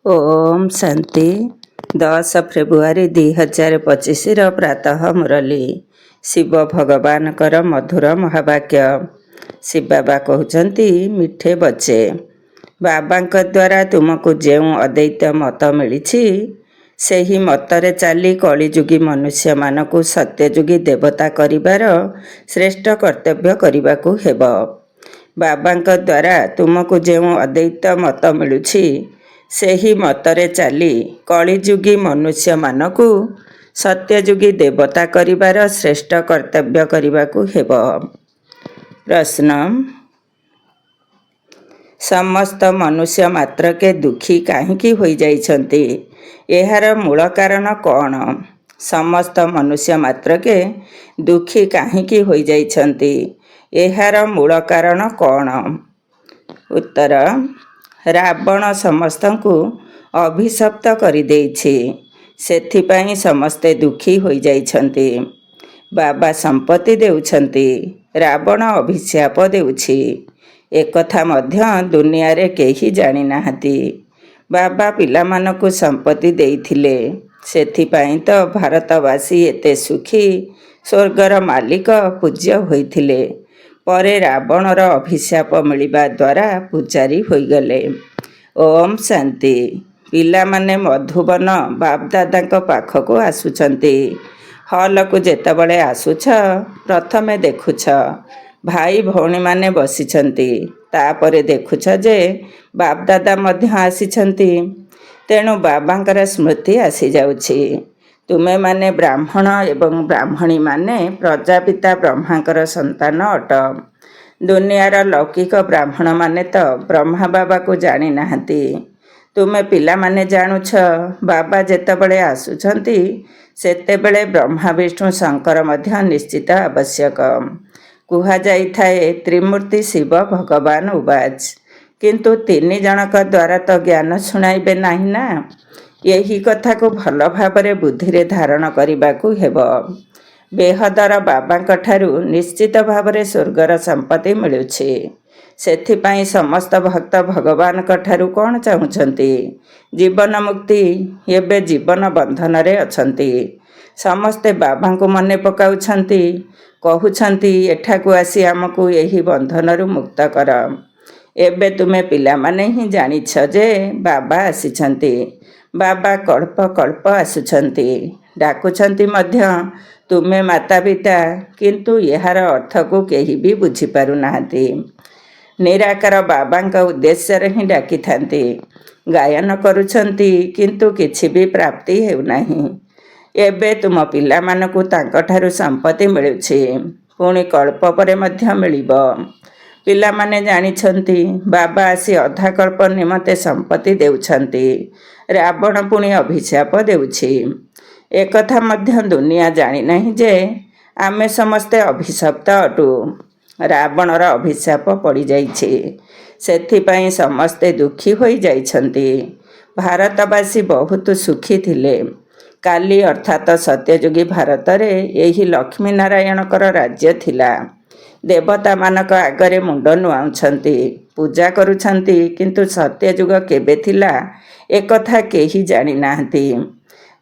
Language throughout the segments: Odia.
ओम शांति 10 फेब्रुआरी 2025 प्रातः मुरली शिव भगवान कर मधुर महावाक्य। शिव बाबा कहते मिठे बच्चे बाबा द्वारा तुमको जो अद्वैत मत मिली से ही मतरे चली कलिजुगी मनुष्य मानक सत्यजुगी देवता करिबार श्रेष्ठ कर्तव्य करने को हेब। बाबा द्वारा तुमको जो अद्वैत मत मिलुछि से ही मतरे चली कलिजुगी मनुष्य मानक सत्यजुगी देवता करिबार श्रेष्ठ कर्तव्य करने को हेब। प्रश्न, समस्त मनुष्य मात्र के दुखी काहींकी होई जाइछन्ति, एहार मूल कारण कौन? समस्त मनुष्य मात्र के दुखी काहींकी होई जाइछन्ति, एहार मूल कारण कौन? उत्तर, रावण समस्तंकु अभिशप्त करि देइछि, सेथिपाई समस्ते दुखी होई जाइछन्ति। बाबा संपत्ति देउछन्ति, रावण अभिशाप देउछि, एकथा मध्य दुनिया रे केही जानि नाहति। बाबा पिलामानकु संपत्ति देइथिले, सेथिपाई तो भारतवासी एते सुखी स्वर्गर मालिक पूज्य होइथिले। परे रावणर अभिशाप मिलिबा द्वारा पूजारी होइगले। ओम शांति। पिला माने मधुबन बापदादा पाखक आसुचंती। हॉल को जेतबळे आसुछ प्रथमे देखुछ भाई भौणी माने बसिछंती, तापरे देखुछ जे बापदादा मध्य आसिछंती। तेणु बाबांकर स्मृति आसी जाउछि। तुमे माने ब्राह्मण एवं ब्राह्मणी माने प्रजापिता ब्रह्मांकर संतान अट। दुनियार लौकिक ब्राह्मण माने तो ब्रह्मा बाबा को जानी नाहंती। तुमे पिला माने जानुछ बाबा जेतेबळे आसुछंती सेतेबळे ब्रह्मा विष्णु शंकर मध्य निश्चित आवश्यक। कुहा जाइथाए त्रिमूर्ति शिव भगवान उवाच, किंतु तीन जनक द्वारा तो ज्ञान शुणाइबे नाही ना। यही कथा को भल भावरे बुद्धि रे धारण करने को हेब। बेहदर बाबा ठारू निश्चित भावरे स्वर्गर संपत्ति मिलुछि, सेथिपाई समस्त भक्त भगवान ठारू कौन चाहुछंती? जीवन मुक्ति। एबे जीवन बंधन रे अछंती। समस्ते बाबा को मने पकाउछंती, कहउछंती एठाकू आसी हमकू यही बंधन रु मुक्त कर। एबे तुमे पिला माने ही जानिछ जे बाबा आसिछंती। बाबा कल्प कल्प आसुछंती, डाकुछंती मध्य तुमे माता पिता, किंतु यार अर्थ को केही भी बुझी पारु नाहंती। निराकार बाबा उद्देश्य रे ही डाकी थांती। गायन करुछंती किंतु किछि भी प्राप्ति हेउ नाही। एबे तुम पिला मानकू तांको ठारू संपत्ति मिलुछि, पुणी कल्प परे मध्य मिलिबो। पिला माने जानिछंती बाबा आसी अधा कल्प निमते संपत्ति देउछंती, रावण पुणी अभिशाप देउछि। एकथा मध्य दुनिया जानी नहीं जे आमे समस्ते अभिशप्त अटू। रावणर अभिशाप पड़ी जाइछि, सेथिपाई समस्ते दुखी होई जाइछंती। भारतवासी बहुत सुखी थिले। काली अर्थात सत्ययुगी भारत रे एही लक्ष्मी नारायणकर राज्य थिला। देवता मानक आगरे मुंड नुआउछंती, पूजा करुछंती, किंतु सत्ययुग केबे थिला एकथा केही जानी नाहंती।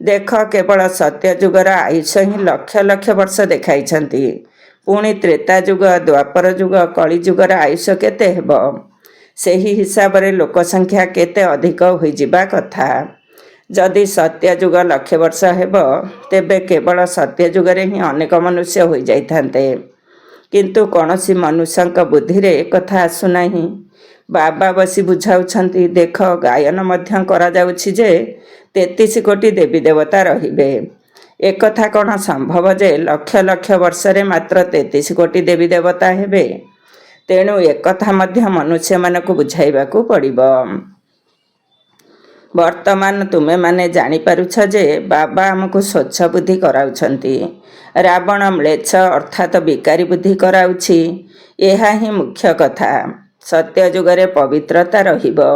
देख, केवल सत्ययुगर आयुष ही लक्ष लक्ष वर्ष देखाइछंती। पुणी त्रेता युग, द्वापर युग, कलिजुगर आयुष केते हेब? सेही हिसाब रे लोक संख्या केते अधिक होई जिबा कथा। जदि सत्ययुग लक्ष वर्ष हेब, तेबे केवल सत्ययुग रे ही अनेक मनुष्य होई जाइथान्ते, किंतु कौनसी मनुष्यंक बुद्धि रे कथा आसु नाही। बाबा बसी बुझाउछंती, देख गायन मध्य करा जाउछि जे 33 कोटी देवी देवता रहिबे। एक कथा कौन संभव जे लक्ष लक्ष वर्ष रे मात्र 33 कोटी देवी देवता हेबे? तेणु एक कथा मध्य मनुष्य मानकु बुझाइबाकू पड़िबो। वर्तमान तुमे माने जानी पारुछ जे बाबा हमको स्वच्छ बुद्धि कराउछंती, रावण म्लेच्छ अर्थात विकारी बुद्धि कराउछि। एहा ही मुख्य कथा। सत्य जुगरे पवित्रता रहिबो,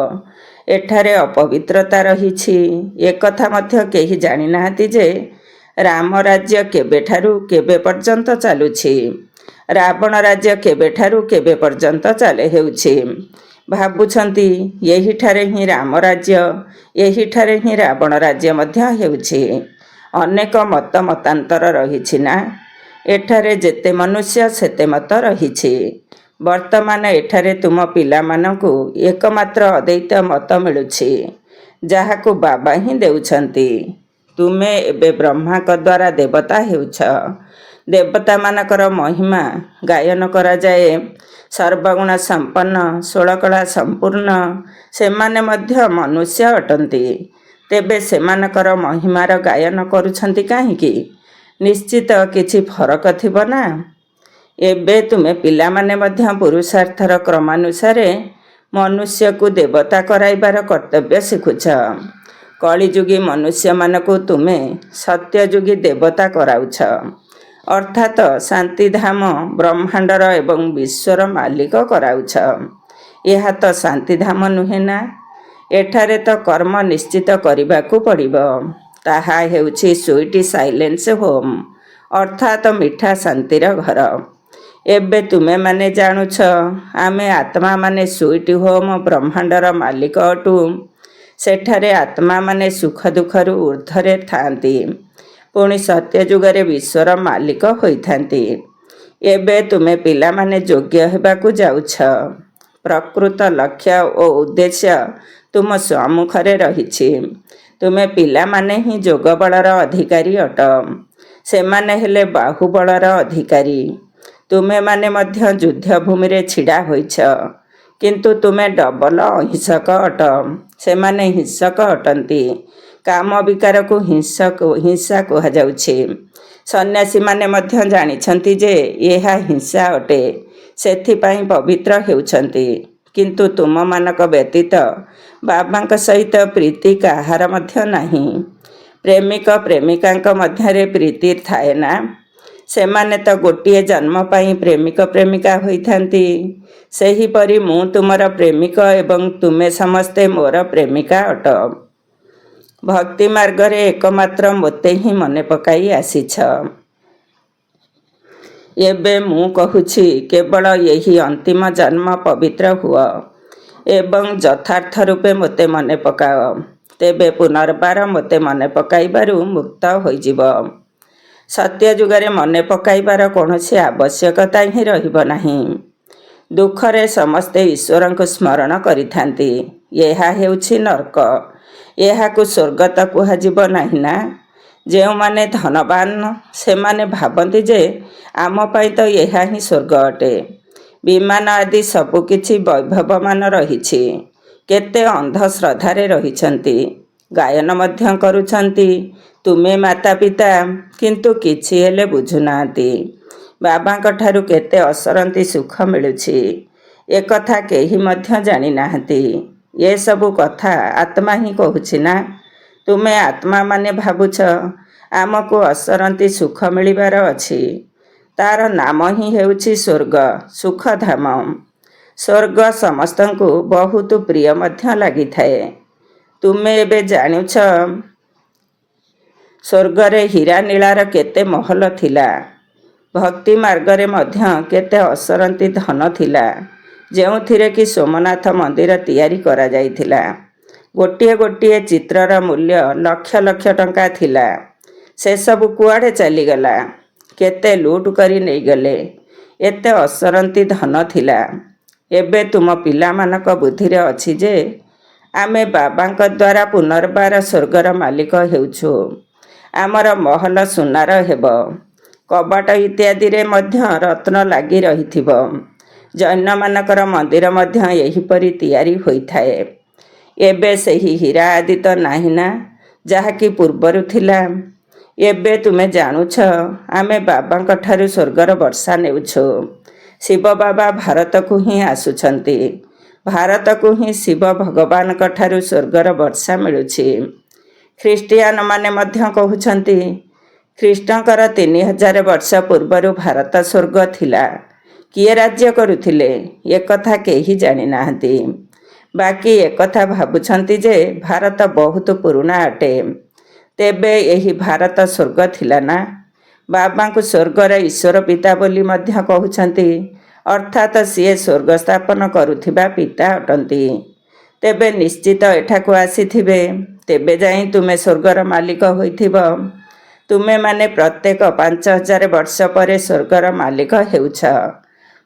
एठारे अपवित्रता रहिछि। एक कथा मध्य केही जानी नाहंती जे राम राज्य केबेठारू केबे पर्यंत चालुछि, रावण राज्य केबेठारू केबे पर्यंत चाले हेउछि। ଭାବୁଛନ୍ତି ଏହିଠାରେ ହିଁ ରାମ ରାଜ୍ୟ, ଏହିଠାରେ ହିଁ ରାବଣ ରାଜ୍ୟ ମଧ୍ୟ ହେଉଛି। ଅନେକ ମତାନ୍ତର ରହିଛି ନା। ଏଠାରେ ଯେତେ ମନୁଷ୍ୟ ସେତେ ମତ ରହିଛି। ବର୍ତ୍ତମାନ ଏଠାରେ ତୁମ ପିଲାମାନଙ୍କୁ ଏକମାତ୍ର ଅଦ୍ୱୈତ ମତ ମିଳୁଛି, ଯାହାକୁ ବାବା ହିଁ ଦେଉଛନ୍ତି। ତୁମେ ଏବେ ବ୍ରହ୍ମାଙ୍କ ଦ୍ୱାରା ଦେବତା ହେଉଛ। ଦେବତାମାନଙ୍କର ମହିମା ଗାୟନ କରାଯାଏ। ସର୍ବଗୁଣ ସମ୍ପନ୍ନ, ଷୋଳକଳା ସମ୍ପୂର୍ଣ୍ଣ ସେମାନେ ମଧ୍ୟ ମନୁଷ୍ୟ ଅଟନ୍ତି। ତେବେ ସେମାନଙ୍କର ମହିମାର ଗାୟନ କରୁଛନ୍ତି କାହିଁକି? ନିଶ୍ଚିତ କିଛି ଫରକ ଥିବ ନା। ଏବେ ତୁମେ ପିଲାମାନେ ମଧ୍ୟ ପୁରୁଷାର୍ଥର କ୍ରମାନୁସାରେ ମନୁଷ୍ୟକୁ ଦେବତା କରାଇବାର କର୍ତ୍ତବ୍ୟ ଶିଖୁଛ। କଳିଯୁଗୀ ମନୁଷ୍ୟମାନଙ୍କୁ ତୁମେ ସତ୍ୟଯୁଗୀ ଦେବତା କରାଉଛ, ଅର୍ଥାତ ଶାନ୍ତିଧାମ ବ୍ରହ୍ମାଣ୍ଡର ଏବଂ ବିଶ୍ୱର ମାଲିକ କରାଉଛ। ଏହା ତ ଶାନ୍ତିଧାମ ନୁହେଁ ନା। ଏଠାରେ ତ କର୍ମ ନିଶ୍ଚିତ କରିବାକୁ ପଡ଼ିବ। ତାହା ହେଉଛି ସୁଇଟ୍ ସାଇଲେନ୍ସ ହୋମ୍, ଅର୍ଥାତ ମିଠା ଶାନ୍ତିର ଘର। ଏବେ ତୁମେମାନେ ଜାଣୁଛ ଆମେ ଆତ୍ମାମାନେ ସୁଇଟ୍ ହୋମ୍ ବ୍ରହ୍ମାଣ୍ଡର ମାଲିକ ଅଟୁ। ସେଠାରେ ଆତ୍ମାମାନେ ସୁଖ ଦୁଃଖରୁ ଊର୍ଦ୍ଧ୍ୱରେ ଥାଆନ୍ତି, ପୁଣି ସତ୍ୟଯୁଗରେ ବିଶ୍ୱର ମାଲିକ ହୋଇଥାନ୍ତି। ଏବେ ତୁମେ ପିଲାମାନେ ଯୋଗ୍ୟ ହେବାକୁ ଯାଉଛ। ପ୍ରକୃତ ଲକ୍ଷ୍ୟ ଓ ଉଦ୍ଦେଶ୍ୟ ତୁମ ସମ୍ମୁଖରେ ରହିଛି। ତୁମେ ପିଲାମାନେ ହିଁ ଯୋଗବଳର ଅଧିକାରୀ ଅଟ। ସେମାନେ ହେଲେ ବାହୁବଳର ଅଧିକାରୀ। ତୁମେମାନେ ମଧ୍ୟ ଯୁଦ୍ଧଭୂମିରେ ଛିଡ଼ା ହୋଇଛ, କିନ୍ତୁ ତୁମେ ଡବଲ ଅହିଂସକ ଅଟ। ସେମାନେ ହିଂସକ ଅଟନ୍ତି। କାମ ବିକାରକୁ ହିଂସା କୁହାଯାଉଛି। ସନ୍ନ୍ୟାସୀମାନେ ମଧ୍ୟ ଜାଣିଛନ୍ତି ଯେ ଏହା ହିଂସା ଅଟେ, ସେଥିପାଇଁ ପବିତ୍ର ହେଉଛନ୍ତି। କିନ୍ତୁ ତୁମମାନଙ୍କ ବ୍ୟତୀତ ବାବାଙ୍କ ସହିତ ପ୍ରୀତି କାହାର ମଧ୍ୟ ନାହିଁ। ପ୍ରେମିକ ପ୍ରେମିକାଙ୍କ ମଧ୍ୟରେ ପ୍ରୀତି ଥାଏ ନା। ସେମାନେ ତ ଗୋଟିଏ ଜନ୍ମ ପାଇଁ ପ୍ରେମିକ ପ୍ରେମିକା ହୋଇଥାନ୍ତି। ସେହିପରି ମୁଁ ତୁମର ପ୍ରେମିକ ଏବଂ ତୁମେ ସମସ୍ତେ ମୋର ପ୍ରେମିକା ଅଟ। ଭକ୍ତି ମାର୍ଗରେ ଏକମାତ୍ର ମୋତେ ହିଁ ମନେ ପକାଇ ଆସିଛ। ଏବେ ମୁଁ କହୁଛି କେବଳ ଏହି ଅନ୍ତିମ ଜନ୍ମ ପବିତ୍ର ହୁଅ ଏବଂ ଯଥାର୍ଥ ରୂପେ ମୋତେ ମନେ ପକାଅ। ତେବେ ପୁନର୍ବାର ମୋତେ ମନେ ପକାଇବାରୁ ମୁକ୍ତ ହୋଇଯିବ। ସତ୍ୟଯୁଗରେ ମନେ ପକାଇବାର କୌଣସି ଆବଶ୍ୟକତା ହିଁ ରହିବ ନାହିଁ। ଦୁଃଖରେ ସମସ୍ତେ ଈଶ୍ୱରଙ୍କୁ ସ୍ମରଣ କରିଥାନ୍ତି। ଏହା ହେଉଛି ନର୍କ। ଏହାକୁ ସ୍ୱର୍ଗ ତ କୁହାଯିବ ନାହିଁ ନା। ଯେଉଁମାନେ ଧନବାନ ସେମାନେ ଭାବନ୍ତି ଯେ ଆମ ପାଇଁ ତ ଏହା ହିଁ ସ୍ୱର୍ଗ ଅଟେ। ବିମାନ ଆଦି ସବୁକିଛି ବୈଭବମାନ ରହିଛି। କେତେ ଅନ୍ଧଶ୍ରଦ୍ଧାରେ ରହିଛନ୍ତି। ଗାୟନ ମଧ୍ୟ କରୁଛନ୍ତି। ତୁମେ ମାତା ପିତା, କିନ୍ତୁ କିଛି ହେଲେ ବୁଝୁନାହାନ୍ତି। ବାବାଙ୍କ ଠାରୁ କେତେ ଅସରନ୍ତି ସୁଖ ମିଳୁଛି, ଏକଥା କେହି ମଧ୍ୟ ଜାଣିନାହାନ୍ତି। ଏସବୁ କଥା ଆତ୍ମା ହିଁ କହୁଛି ନା। ତୁମେ ଆତ୍ମାମାନେ ଭାବୁଛ ଆମକୁ ଅସରନ୍ତି ସୁଖ ମିଳିବାର ଅଛି। ତାର ନାମ ହିଁ ହେଉଛି ସ୍ୱର୍ଗ, ସୁଖଧାମ। ସ୍ୱର୍ଗ ସମସ୍ତଙ୍କୁ ବହୁତ ପ୍ରିୟ ମଧ୍ୟ ଲାଗିଥାଏ। ତୁମେ ଏବେ ଜାଣୁଛ ସ୍ୱର୍ଗରେ ହୀରା ନୀଳାର କେତେ ମହଲ ଥିଲା। ଭକ୍ତି ମାର୍ଗରେ ମଧ୍ୟ କେତେ ଅସରନ୍ତି ଧନ ଥିଲା, ଯେଉଁଥିରେ କି ସୋମନାଥ ମନ୍ଦିର ତିଆରି କରାଯାଇଥିଲା। ଗୋଟିଏ ଗୋଟିଏ ଚିତ୍ରର ମୂଲ୍ୟ ଲକ୍ଷ ଲକ୍ଷ ଟଙ୍କା ଥିଲା। ସେସବୁ କୁଆଡ଼େ ଚାଲିଗଲା? କେତେ ଲୁଟ୍ କରି ନେଇଗଲେ। ଏତେ ଅସରନ୍ତି ଧନ ଥିଲା। ଏବେ ତୁମ ପିଲାମାନଙ୍କ ବୁଦ୍ଧିରେ ଅଛି ଯେ ଆମେ ବାବାଙ୍କ ଦ୍ୱାରା ପୁନର୍ବାର ସ୍ୱର୍ଗର ମାଲିକ ହେଉଛୁ। ଆମର ମହଲ ସୁନାର ହେବ। କବାଟ ଇତ୍ୟାଦିରେ ମଧ୍ୟ ରତ୍ନ ଲାଗି ରହିଥିବ। ଜୈନମାନଙ୍କର ମନ୍ଦିର ମଧ୍ୟ ଏହିପରି ତିଆରି ହୋଇଥାଏ। ଏବେ ସେହି ହୀରା ଆଦି ତ ନାହିଁ ନା, ଯାହାକି ପୂର୍ବରୁ ଥିଲା। ଏବେ ତୁମେ ଜାଣୁଛ ଆମେ ବାବାଙ୍କ ଠାରୁ ସ୍ୱର୍ଗର ବର୍ଷା ନେଉଛୁ। ଶିବ ବାବା ଭାରତକୁ ହିଁ ଆସୁଛନ୍ତି। ଭାରତକୁ ହିଁ ଶିବ ଭଗବାନଙ୍କ ଠାରୁ ସ୍ୱର୍ଗର ବର୍ଷା ମିଳୁଛି। ଖ୍ରୀଷ୍ଟିଆନମାନେ ମଧ୍ୟ କହୁଛନ୍ତି ଖ୍ରୀଷ୍ଟଙ୍କର 3000 ବର୍ଷ ପୂର୍ବରୁ ଭାରତ ସ୍ୱର୍ଗ ଥିଲା। କିଏ ରାଜ୍ୟ କରୁଥିଲେ ଏକଥା କେହି ଜାଣିନାହାନ୍ତି। ବାକି ଏକଥା ଭାବୁଛନ୍ତି ଯେ ଭାରତ ବହୁତ ପୁରୁଣା ଅଟେ। ତେବେ ଏହି ଭାରତ ସ୍ୱର୍ଗ ଥିଲା ନା। ବାବାଙ୍କୁ ସ୍ୱର୍ଗର ଈଶ୍ୱର ପିତା ବୋଲି ମଧ୍ୟ କହୁଛନ୍ତି, ଅର୍ଥାତ୍ ସିଏ ସ୍ୱର୍ଗ ସ୍ଥାପନ କରୁଥିବା ପିତା ଅଟନ୍ତି। ତେବେ ନିଶ୍ଚିତ ଏଠାକୁ ଆସିଥିବେ। ତେବେ ଯାଇ ତୁମେ ସ୍ୱର୍ଗର ମାଲିକ ହୋଇଥିବ। ତୁମେମାନେ ପ୍ରତ୍ୟେକ 5000 ବର୍ଷ ପରେ ସ୍ୱର୍ଗର ମାଲିକ ହେଉଛ।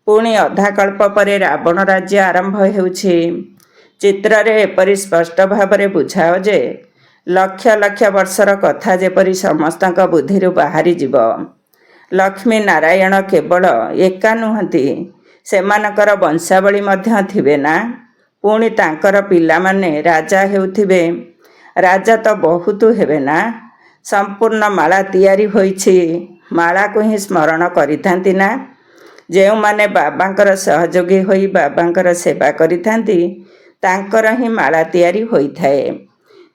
ପୁଣି ଅଧାକଳ୍ପ ପରେ ରାବଣ ରାଜ୍ୟ ଆରମ୍ଭ ହେଉଛି। ଚିତ୍ରରେ ଏପରି ସ୍ପଷ୍ଟ ଭାବରେ ବୁଝାଅ ଯେ ଲକ୍ଷ ଲକ୍ଷ ବର୍ଷର କଥା ଯେପରି ସମସ୍ତଙ୍କ ବୁଦ୍ଧିରୁ ବାହାରିଯିବ। ଲକ୍ଷ୍ମୀ ନାରାୟଣ କେବଳ ଏକା ନୁହନ୍ତି, ସେମାନଙ୍କର ବଂଶାବଳୀ ମଧ୍ୟ ଥିବେ ନା। ପୁଣି ତାଙ୍କର ପିଲାମାନେ ରାଜା ହେଉଥିବେ। ରାଜା ତ ବହୁତ ହେବେ ନା। ସମ୍ପୂର୍ଣ୍ଣ ମାଳା ତିଆରି ହୋଇଛି। ମାଳାକୁ ହିଁ ସ୍ମରଣ କରିଥାନ୍ତି ନା। ଯେଉଁମାନେ ବାବାଙ୍କର ସହଯୋଗୀ ହୋଇ ବାବାଙ୍କର ସେବା କରିଥାନ୍ତି ତାଙ୍କର ହିଁ ମାଳା ତିଆରି ହୋଇଥାଏ।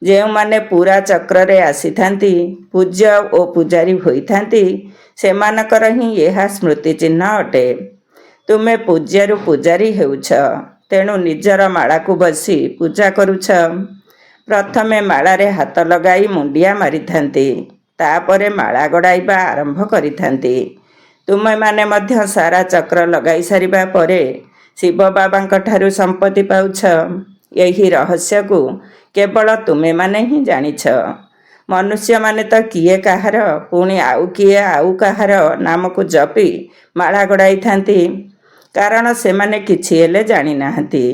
ଯେଉଁମାନେ ପୁରା ଚକ୍ରରେ ଆସିଥାନ୍ତି, ପୂଜ୍ୟ ଓ ପୂଜାରୀ ହୋଇଥାନ୍ତି, ସେମାନଙ୍କର ହିଁ ଏହା ସ୍ମୃତି ଚିହ୍ନ ଅଟେ। ତୁମେ ପୂଜ୍ୟରୁ ପୂଜାରୀ ହେଉଛ, ତେଣୁ ନିଜର ମାଳାକୁ ବସି ପୂଜା କରୁଛ। ପ୍ରଥମେ ମାଳାରେ ହାତ ଲଗାଇ ମୁଣ୍ଡିଆ ମାରିଥାନ୍ତି, ତାପରେ ମାଳା ଗଡ଼ାଇବା ଆରମ୍ଭ କରିଥାନ୍ତି। ତୁମେମାନେ ମଧ୍ୟ ସାରା ଚକ୍ର ଲଗାଇ ସାରିବା ପରେ ଶିବ ବାବାଙ୍କ ଠାରୁ ସମ୍ପତ୍ତି ପାଉଛ। ଏହି ରହସ୍ୟକୁ କେବଳ ତୁମେମାନେ ହିଁ ଜାଣିଛ। ମନୁଷ୍ୟମାନେ ତ କିଏ କାହାର, ପୁଣି ଆଉ କିଏ ଆଉ କାହାର ନାମକୁ ଜପି ମାଳା ଗଡ଼ାଇଥାନ୍ତି, କାରଣ ସେମାନେ କିଛି ହେଲେ ଜାଣିନାହାନ୍ତି।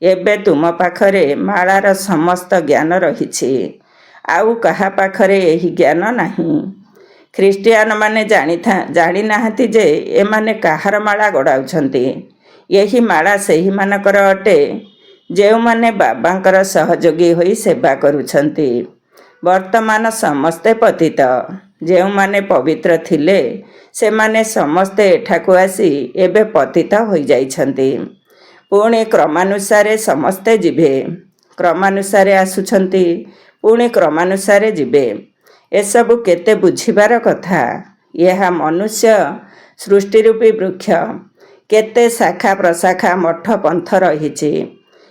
ଏବେ ତୁମ ପାଖରେ ମାଳାର ସମସ୍ତ ଜ୍ଞାନ ରହିଛି, ଆଉ କାହା ପାଖରେ ଏହି ଜ୍ଞାନ ନାହିଁ। ଖ୍ରୀଷ୍ଟିଆନମାନେ ଜାଣିନାହାନ୍ତି ଯେ ଏମାନେ କାହାର ମାଳା ଗଡ଼ାଉଛନ୍ତି। ଏହି ମାଳା ସେହିମାନଙ୍କର ଅଟେ ଯେଉଁମାନେ ବାବାଙ୍କର ସହଯୋଗୀ ହୋଇ ସେବା କରୁଛନ୍ତି। ବର୍ତ୍ତମାନ ସମସ୍ତେ ପତିତ। ଯେଉଁମାନେ ପବିତ୍ର ଥିଲେ ସେମାନେ ସମସ୍ତେ ଏଠାକୁ ଆସି ଏବେ ପତିତ ହୋଇଯାଇଛନ୍ତି। ପୁଣି କ୍ରମାନୁସାରେ ସମସ୍ତେ ଯିବେ। କ୍ରମାନୁସାରେ ଆସୁଛନ୍ତି, ପୁଣି କ୍ରମାନୁସାରେ ଯିବେ। ଏସବୁ କେତେ ବୁଝିବାର କଥା। ଏହା ମନୁଷ୍ୟ ସୃଷ୍ଟିରୂପୀ ବୃକ୍ଷ। କେତେ ଶାଖା ପ୍ରଶାଖା ମଠ ପନ୍ଥ ରହିଛି।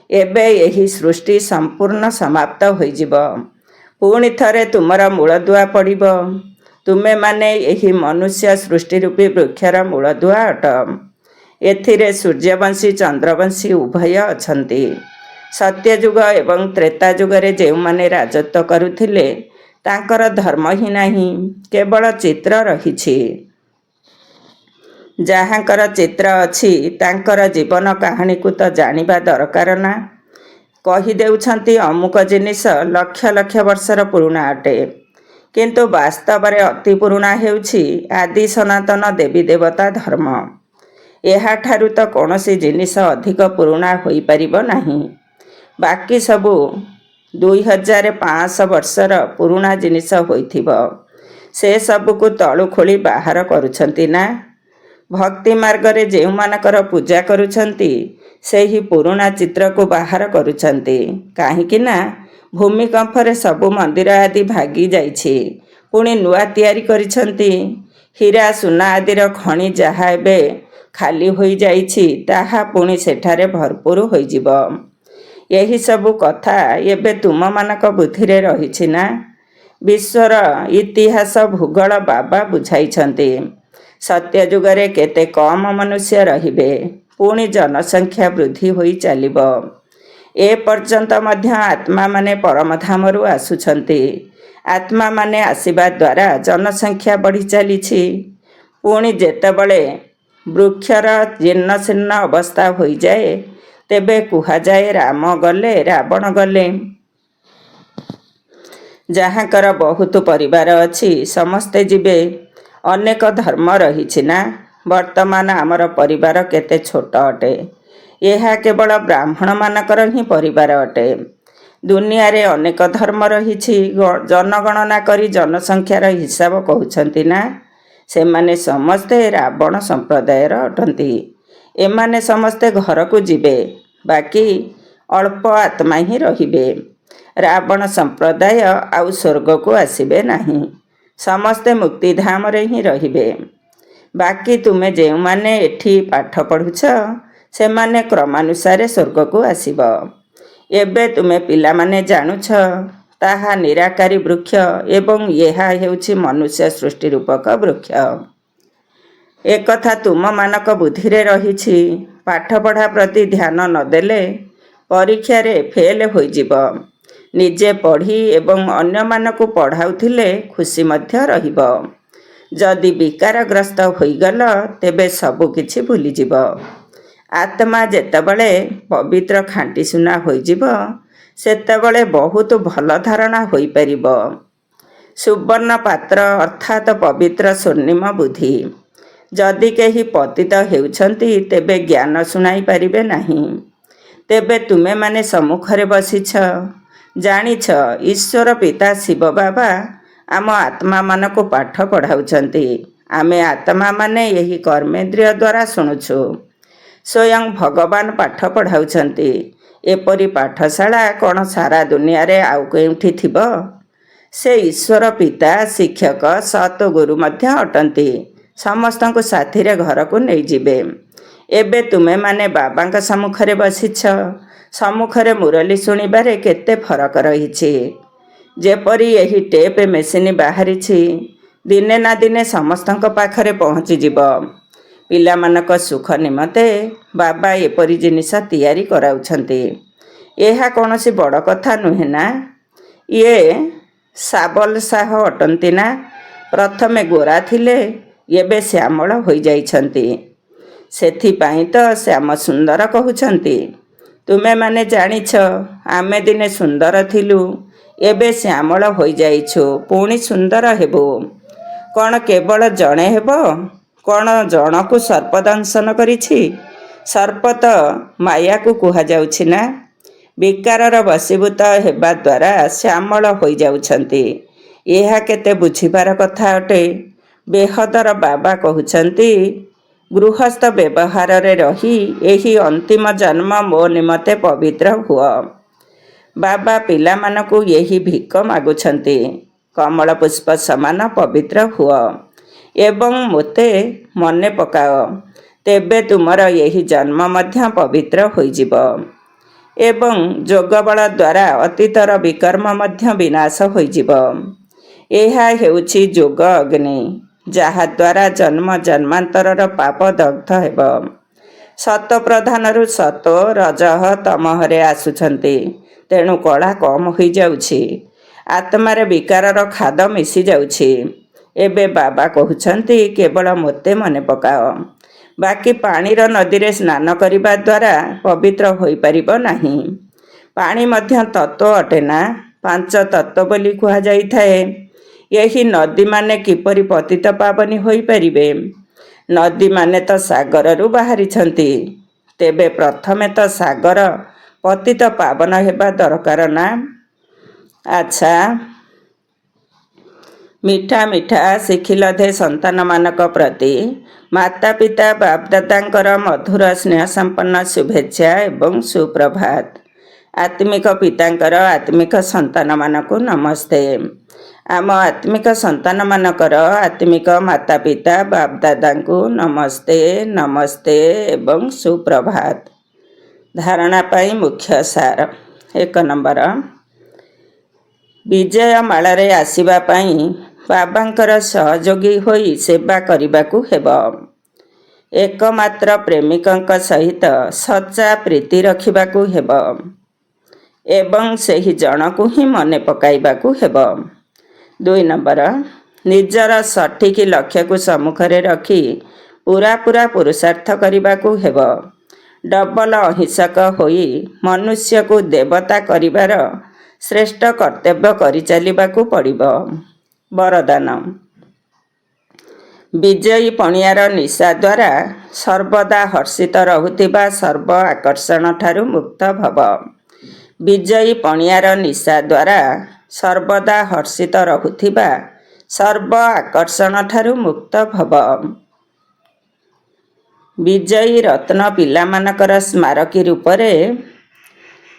ଏବେ ଏହି ସୃଷ୍ଟି ସମ୍ପୂର୍ଣ୍ଣ ସମାପ୍ତ ହୋଇଯିବ। ପୁଣି ଥରେ ତୁମର ମୂଳଦୁଆ ପଡ଼ିବ। ତୁମେମାନେ ଏହି ମନୁଷ୍ୟ ସୃଷ୍ଟିରୂପୀ ବୃକ୍ଷର ମୂଳଦୁଆ ଅଟ। ଏଥିରେ ସୂର୍ଯ୍ୟବଂଶୀ ଚନ୍ଦ୍ରବଂଶୀ ଉଭୟ ଅଛନ୍ତି। ସତ୍ୟଯୁଗ ଏବଂ ତ୍ରେତା ଯୁଗରେ ଯେଉଁମାନେ ରାଜତ୍ୱ କରୁଥିଲେ ତାଙ୍କର ଧର୍ମ ହିଁ ନାହିଁ, କେବଳ ଚିତ୍ର ରହିଛି। ଯାହାଙ୍କର ଚିତ୍ର ଅଛି ତାଙ୍କର ଜୀବନ କାହାଣୀକୁ ତ ଜାଣିବା ଦରକାର ନା। କହିଦେଉଛନ୍ତି ଅମୁକ ଜିନିଷ ଲକ୍ଷ ଲକ୍ଷ ବର୍ଷର ପୁରୁଣା ଅଟେ, କିନ୍ତୁ ବାସ୍ତବରେ ଅତି ପୁରୁଣା ହେଉଛି ଆଦି ସନାତନ ଦେବୀ ଦେବତା ଧର୍ମ। ଏହାଠାରୁ ତ କୌଣସି ଜିନିଷ ଅଧିକ ପୁରୁଣା ହୋଇପାରିବ ନାହିଁ। ବାକି ସବୁ 2500 ବର୍ଷର ପୁରୁଣା ଜିନିଷ ହୋଇଥିବ। ସେ ସବୁକୁ ତଳୁ ଖୋଳି ବାହାର କରୁଛନ୍ତି ନା। ଭକ୍ତି ମାର୍ଗରେ ଯେଉଁମାନଙ୍କର ପୂଜା କରୁଛନ୍ତି ସେହି ପୁରୁଣା ଚିତ୍ରକୁ ବାହାର କରୁଛନ୍ତି। କାହିଁକି ନା ଭୂମିକମ୍ପରେ ସବୁ ମନ୍ଦିର ଆଦି ଭାଙ୍ଗି ଯାଇଛି, ପୁଣି ନୂଆ ତିଆରି କରିଛନ୍ତି। ହୀରା ସୁନା ଆଦିର ଖଣି ଯାହା ଏବେ ଖାଲି ହୋଇଯାଇଛି ତାହା ପୁଣି ସେଠାରେ ଭରପୁର ହୋଇଯିବ। ଏହିସବୁ କଥା ଏବେ ତୁମମାନଙ୍କ ବୁଦ୍ଧିରେ ରହିଛି ନା। ବିଶ୍ୱର ଇତିହାସ ଭୂଗୋଳ ବାବା ବୁଝାଇଛନ୍ତି। ସତ୍ୟଯୁଗରେ କେତେ କମ୍ ମନୁଷ୍ୟ ରହିବେ, ପୁଣି ଜନସଂଖ୍ୟା ବୃଦ୍ଧି ହୋଇ ଚାଲିବ। ଏପର୍ଯ୍ୟନ୍ତ ମଧ୍ୟ ଆତ୍ମାମାନେ ପରମଧାମରୁ ଆସୁଛନ୍ତି। ଆତ୍ମାମାନେ ଆସିବା ଦ୍ୱାରା ଜନସଂଖ୍ୟା ବଢ଼ି ଚାଲିଛି। ପୁଣି ଯେତେବେଳେ ବୃକ୍ଷର ଜୀର୍ଣ୍ଣଶୀର୍ଣ୍ଣ ଅବସ୍ଥା ହୋଇଯାଏ ତେବେ କୁହାଯାଏ ରାମ ଗଲେ ରାବଣ ଗଲେ। ଯାହାଙ୍କର ବହୁତ ପରିବାର ଅଛି ସମସ୍ତେ ଯିବେ। ଅନେକ ଧର୍ମ ରହିଛି ନା। ବର୍ତ୍ତମାନ ଆମର ପରିବାର କେତେ ଛୋଟ ଅଟେ। ଏହା କେବଳ ବ୍ରାହ୍ମଣମାନଙ୍କର ହିଁ ପରିବାର ଅଟେ। ଦୁନିଆରେ ଅନେକ ଧର୍ମ ରହିଛି। ଜନଗଣନା କରି ଜନସଂଖ୍ୟାର ହିସାବ କହୁଛନ୍ତି ନା। ସେମାନେ ସମସ୍ତେ ରାବଣ ସମ୍ପ୍ରଦାୟର ଅଟନ୍ତି। ଏମାନେ ସମସ୍ତେ ଘରକୁ ଯିବେ, ବାକି ଅଳ୍ପ ଆତ୍ମା ହିଁ ରହିବେ। ରାବଣ ସମ୍ପ୍ରଦାୟ ଆଉ ସ୍ୱର୍ଗକୁ ଆସିବେ ନାହିଁ। ସମସ୍ତେ ମୁକ୍ତିଧାମରେ ହିଁ ରହିବେ। ବାକି ତୁମେ ଯେଉଁମାନେ ଏଠି ପାଠ ପଢ଼ୁଛ ସେମାନେ କ୍ରମାନୁସାରେ ସ୍ୱର୍ଗକୁ ଆସିବ। ଏବେ ତୁମେ ପିଲାମାନେ ଜାଣୁଛ ତାହା ନିରାକାରୀ ବୃକ୍ଷ ଏବଂ ଏହା ହେଉଛି ମନୁଷ୍ୟ ସୃଷ୍ଟି ରୂପକ ବୃକ୍ଷ। ଏକଥା ତୁମମାନଙ୍କ ବୁଦ୍ଧିରେ ରହିଛି। ପାଠପଢ଼ା ପ୍ରତି ଧ୍ୟାନ ନଦେଲେ ପରୀକ୍ଷାରେ ଫେଲ୍ ହୋଇଯିବ। ନିଜେ ପଢ଼ି ଏବଂ ଅନ୍ୟମାନଙ୍କୁ ପଢ଼ାଉଥିଲେ ଖୁସି ମଧ୍ୟ ରହିବ। ଯଦି ବିକାରଗ୍ରସ୍ତ ହୋଇଗଲ ତେବେ ସବୁ କିଛି ଭୁଲିଯିବ। ଆତ୍ମା ଯେତେବେଳେ ପବିତ୍ର ଖାଣ୍ଟି ସୁନା ହୋଇଯିବ ସେତେବେଳେ ବହୁତ ଭଲ ଧାରଣା ହୋଇପାରିବ। ସୁବର୍ଣ୍ଣ ପାତ୍ର ଅର୍ଥାତ୍ ପବିତ୍ର ସ୍ୱର୍ଣ୍ଣିମ ବୁଦ୍ଧି। ଯଦି କେହି ପତିତ ହେଉଛନ୍ତି ତେବେ ଜ୍ଞାନ ଶୁଣାଇ ପାରିବେ ନାହିଁ। ତେବେ ତୁମେମାନେ ସମ୍ମୁଖରେ ବସିଛ, ଜାଣିଛ ଈଶ୍ୱର ପିତା ଶିବ ବାବା ଆମ ଆତ୍ମାମାନଙ୍କୁ ପାଠ ପଢ଼ାଉଛନ୍ତି। ଆମେ ଆତ୍ମାମାନେ ଏହି କର୍ମେନ୍ଦ୍ରିୟ ଦ୍ୱାରା ଶୁଣୁଛୁ। ସ୍ୱୟଂ ଭଗବାନ ପାଠ ପଢ଼ାଉଛନ୍ତି। ଏପରି ପାଠଶାଳା କ'ଣ ସାରା ଦୁନିଆରେ ଆଉ କେଉଁଠି ଥିବ? ସେ ଈଶ୍ୱର ପିତା, ଶିକ୍ଷକ, ସତ୍ ଗୁରୁ ମଧ୍ୟ ଅଟନ୍ତି। ସମସ୍ତଙ୍କୁ ସାଥିରେ ଘରକୁ ନେଇଯିବେ। ଏବେ ତୁମେମାନେ ବାବାଙ୍କ ସମ୍ମୁଖରେ ବସିଛ। ସମ୍ମୁଖରେ ମୁରଲି ଶୁଣିବାରେ କେତେ ଫରକ ରହିଛି। ଯେପରି ଏହି ଟେପ୍ ମେସିନ୍ ବାହାରିଛି, ଦିନେ ନା ଦିନେ ସମସ୍ତଙ୍କ ପାଖରେ ପହଞ୍ଚିଯିବ। ପିଲାମାନଙ୍କ ସୁଖ ନିମନ୍ତେ ବାବା ଏପରି ଜିନିଷ ତିଆରି କରାଉଛନ୍ତି। ଏହା କୌଣସି ବଡ଼ କଥା ନୁହେଁ ନା? ଇଏ ସାବଲ ଶାହ ଅଟନ୍ତି ନା? ପ୍ରଥମେ ଗୋରା ଥିଲେ, ଏବେ ଶ୍ୟାମଳ ହୋଇଯାଇଛନ୍ତି। ସେଥିପାଇଁ ତ ଶ୍ୟାମ ସୁନ୍ଦର କହୁଛନ୍ତି। ତୁମେମାନେ ଜାଣିଛ ଆମେ ଦିନେ ସୁନ୍ଦର ଥିଲୁ, ଏବେ ଶ୍ୟାମଳ ହୋଇଯାଇଛୁ, ପୁଣି ସୁନ୍ଦର ହେବୁ। କ'ଣ କେବଳ ଜଣେ ହେବ? କ'ଣ ଜଣକୁ ସର୍ପ ଦଂଶନ କରିଛି? ସର୍ପ ତ ମାୟାକୁ କୁହାଯାଉଛି ନା? ବିକାରର ବଶୀଭୂତ ହେବା ଦ୍ୱାରା ଶ୍ୟାମଳ ହୋଇଯାଉଛନ୍ତି। ଏହା କେତେ ବୁଝିବାର କଥା ଅଟେ। ବେହଦର ବାବା କହୁଛନ୍ତି, ଗୃହସ୍ଥ ବ୍ୟବହାରରେ ରହି ଏହି ଅନ୍ତିମ ଜନ୍ମ ମୋ ନିମନ୍ତେ ପବିତ୍ର ହୁଅ। ବାବା ପିଲାମାନଙ୍କୁ ଏହି ଭିକ ମାଗୁଛନ୍ତି। କମଳ ପୁଷ୍ପ ସମାନ ପବିତ୍ର ହୁଅ ଏବଂ ମୋତେ ମନେ ପକାଅ। ତେବେ ତୁମର ଏହି ଜନ୍ମ ମଧ୍ୟ ପବିତ୍ର ହୋଇଯିବ ଏବଂ ଯୋଗବଳ ଦ୍ୱାରା ଅତୀତର ବିକର୍ମ ମଧ୍ୟ ବିନାଶ ହୋଇଯିବ। ଏହା ହେଉଛି ଯୋଗ ଅଗ୍ନି, ଯାହାଦ୍ୱାରା ଜନ୍ମ ଜନ୍ମାନ୍ତରର ପାପ ଦଗ୍ଧ ହେବ। ସତ ପ୍ରଧାନରୁ ସତୋ ରଜଃ ତମଃରେ ଆସୁଛନ୍ତି, ତେଣୁ କଳା କମ୍ ହୋଇଯାଉଛି। ଆତ୍ମାରେ ବିକାରର ଖାଦ ମିଶିଯାଉଛି। ଏବେ ବାବା କହୁଛନ୍ତି କେବଳ ମୋତେ ମନେ ପକାଅ। ବାକି ପାଣିର ନଦୀରେ ସ୍ନାନ କରିବା ଦ୍ୱାରା ପବିତ୍ର ହୋଇପାରିବ ନାହିଁ। ପାଣି ମଧ୍ୟ ତତ୍ତ୍ୱ ଅଟେ ନା? 5 ତତ୍ତ୍ୱ ବୋଲି କୁହାଯାଇଥାଏ। ଏହି ନଦୀମାନେ କିପରି ପତିତ ପାବନୀ ହୋଇପାରିବେ? ନଦୀମାନେ ତ ସାଗରରୁ ବାହାରିଛନ୍ତି। ତେବେ ପ୍ରଥମେ ତ ସାଗର ପତିତ ପାବନ ହେବା ଦରକାର ନା? ଆଚ୍ଛା, ମିଠା ମିଠା ଶିଖିଲଧେ ସନ୍ତାନମାନଙ୍କ ପ୍ରତି ମାତା ପିତା ବାପଦାଦାଙ୍କର ମଧୁର ସ୍ନେହ ସମ୍ପନ୍ନ ଶୁଭେଚ୍ଛା ଏବଂ ସୁପ୍ରଭାତ। ଆତ୍ମିକ ପିତାଙ୍କର ଆତ୍ମିକ ସନ୍ତାନମାନଙ୍କୁ ନମସ୍ତେ। ଆମ ଆତ୍ମିକ ସନ୍ତାନମାନଙ୍କର ଆତ୍ମିକ ମାତା ପିତା ବାପଦାଦାଙ୍କୁ ନମସ୍ତେ, ନମସ୍ତେ ଏବଂ ସୁପ୍ରଭାତ। ଧାରଣା ପାଇଁ ମୁଖ୍ୟ ସାର। 1 ନମ୍ବର, ବିଜୟମାଳାରେ ଆସିବା ପାଇଁ ବାବାଙ୍କର ସହଯୋଗୀ ହୋଇ ସେବା କରିବାକୁ ହେବ। ଏକମାତ୍ର ପ୍ରେମିକଙ୍କ ସହିତ ସଚ୍ଚା ପ୍ରୀତି ରଖିବାକୁ ହେବ ଏବଂ ସେହି ଜଣକୁ ହିଁ ମନେ ପକାଇବାକୁ ହେବ। 2 ନମ୍ବର, ନିଜର ସଠିକ୍ ଲକ୍ଷ୍ୟକୁ ସମ୍ମୁଖରେ ରଖି ପୁରା ପୁରୁଷାର୍ଥ କରିବାକୁ ହେବ। ଡବଲ ଅହିଂସକ ହୋଇ ମନୁଷ୍ୟକୁ ଦେବତା କରିବାର ଶ୍ରେଷ୍ଠ କର୍ତ୍ତବ୍ୟ କରିଚାଲିବାକୁ ପଡ଼ିବ। ବରଦାନ, ବିଜୟୀ ପଣିଆର ନିଶା ଦ୍ୱାରା ସର୍ବଦା ହର୍ଷିତ ରହୁଥିବା ସର୍ବ ଆକର୍ଷଣ ଠାରୁ ମୁକ୍ତ ଭବ। ବିଜୟୀ ପଣିଆର ନିଶା ଦ୍ୱାରା ସର୍ବଦା ହର୍ଷିତ ରହୁଥିବା ସର୍ବ ଆକର୍ଷଣ ଠାରୁ ମୁକ୍ତ ଭବ। ବିଜୟୀ ରତ୍ନ ପିଲାମାନଙ୍କର ସ୍ମାରକୀ ରୂପରେ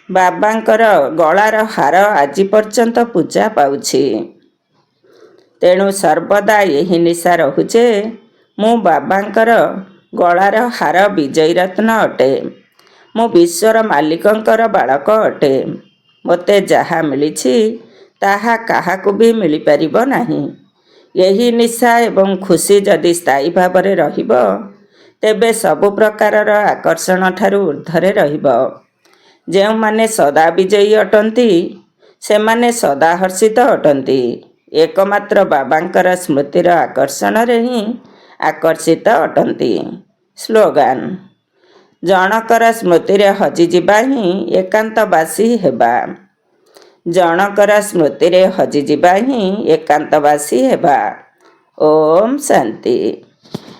ବାବାଙ୍କର ଗଳାର ହାର ଆଜି ପର୍ଯ୍ୟନ୍ତ ପୂଜା ପାଉଛି। ତେଣୁ ସର୍ବଦା ଏହି ନିଶା ରହୁ ଯେ ମୁଁ ବାବାଙ୍କର ଗଳାର ହାର ବିଜୟୀ ରତ୍ନ ଅଟେ। ମୁଁ ବିଶ୍ୱର ମାଲିକଙ୍କର ବାଳକ ଅଟେ। ମୋତେ ଯାହା ମିଳିଛି ତାହା କାହାକୁ ବି ମିଳିପାରିବ ନାହିଁ। ଏହି ନିଶା ଏବଂ ଖୁସି ଯଦି ସ୍ଥାୟୀ ଭାବରେ ରହିବ, ତେବେ ସବୁ ପ୍ରକାରର ଆକର୍ଷଣ ଠାରୁ ଉର୍ଦ୍ଧ୍ୱରେ ରହିବ। ଯେଉଁମାନେ ସଦା ବିଜୟୀ ଅଟନ୍ତି, ସେମାନେ ସଦା ହର୍ଷିତ ଅଟନ୍ତି। ଏକମାତ୍ର ବାବାଙ୍କର ସ୍ମୃତିର ଆକର୍ଷଣରେ ହିଁ ଆକର୍ଷିତ ଅଟନ୍ତି। ସ୍ଲୋଗାନ: ଜଣକର ସ୍ମୃତିରେ ହଜିଯିବା ହିଁ ଏକାନ୍ତବାସୀ ହେବା। ଜଣକର ସ୍ମୃତିରେ ହଜିଯିବା ହିଁ ଏକାନ୍ତବାସୀ ହେବା। ଓମ୍ ଶାନ୍ତି।